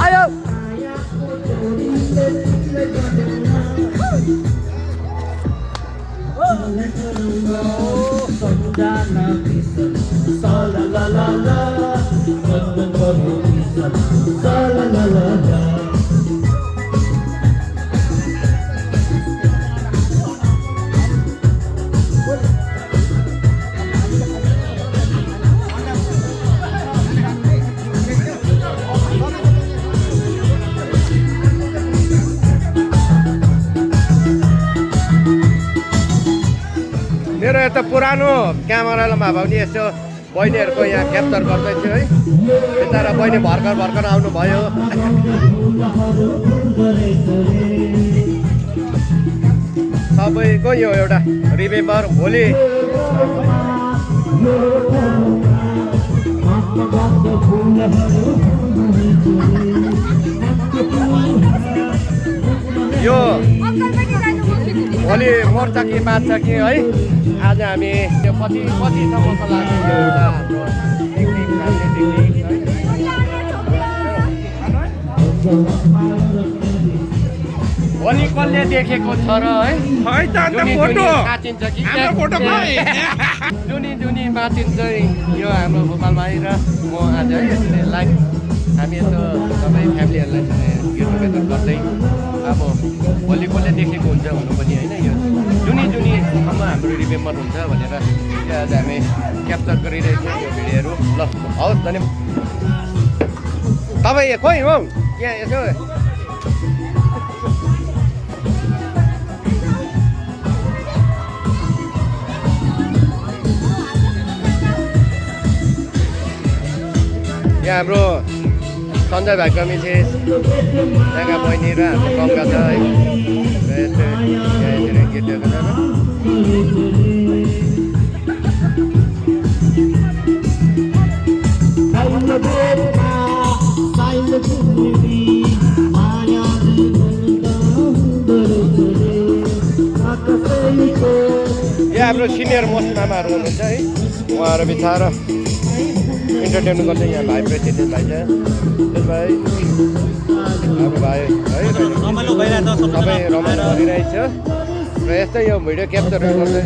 Ayo. मेरो यता पुरानो क्यामेरामा भए पनि यसो बहिनीहरूको यहाँ क्याप्चर गर्दैछु है। बिचरा बहिनी भर्खर आउनुभयो। सबैको यो एउटा रिमेम्बर भोलि यो भोलि मर्छ कि बाँच्छ कि है। आज हामी त्यो पछिसम्मको लागि भोलि कसले देखेको छ र है। जुनी बाँचिन्छ यो हाम्रो गोपाल भाइ र म आज है यसले लाइभ हामी यसो सबै फ्यामिलीहरूलाई गेट टुगेदर गर्दै अब भोलि कसले देखेको हुन्छ भन्नु पनि होइन। यो जुनीसम्म हाम्रो रिमेम्बर हुन्छ भनेर आज हामी क्याप्चर गरिरहेको छौँ यो भिडियोहरू। ल हवस् धन्यवाद। तपाईँ खोइ हौ यहाँ यसो यहाँ हाम्रो सञ्जय भाइको मिसेस त्यहाँका बहिनी र हाम्रो गङ्गा छ है। यहाँ हाम्रो सिनियर मोस्ट मामाहरू हुनुहुन्छ है। उहाँहरू बिचरा इन्टरटेनमेन्ट गर्छ। यहाँ भाइ प्रेसिडेन्ट भाइ छ भाइ हाम्रो भाइ है सबै रमाइलो गरिरहेछ र यस्तै यो भिडियो क्याप्चरहरू गर्दै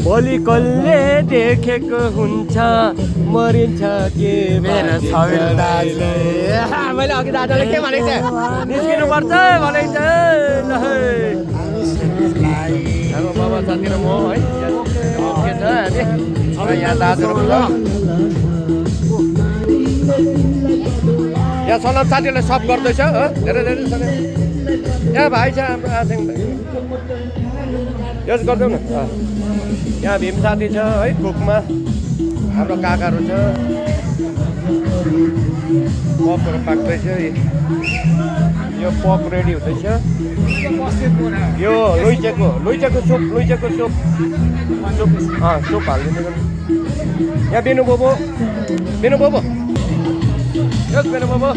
भोलि कसले देखेको हुन्छ मरिन्छ के मेरो दाजुले। मैले अघि दाजुले के भनेको थिएँ निस्किनु पर्छ भनेको थिएँ। हाम्रो बाबा साथी र म है के छ हामी यहाँ दाजुहरू यहाँ सनम साथीहरूले सब गर्दैछ हो। धेरै यहाँ भाइ छ हाम्रो आसिङ भाइ यस गरिदेऊ न। यहाँ भीम साथी छ है कुकमा हाम्रो काकाहरू छ। पकहरू पाक्दैछ। यो पक रेडी हुँदैछ। यो लुइचेको सुप हालिदिनु। यहाँ बिनु बोबो यस बिनु बोबो।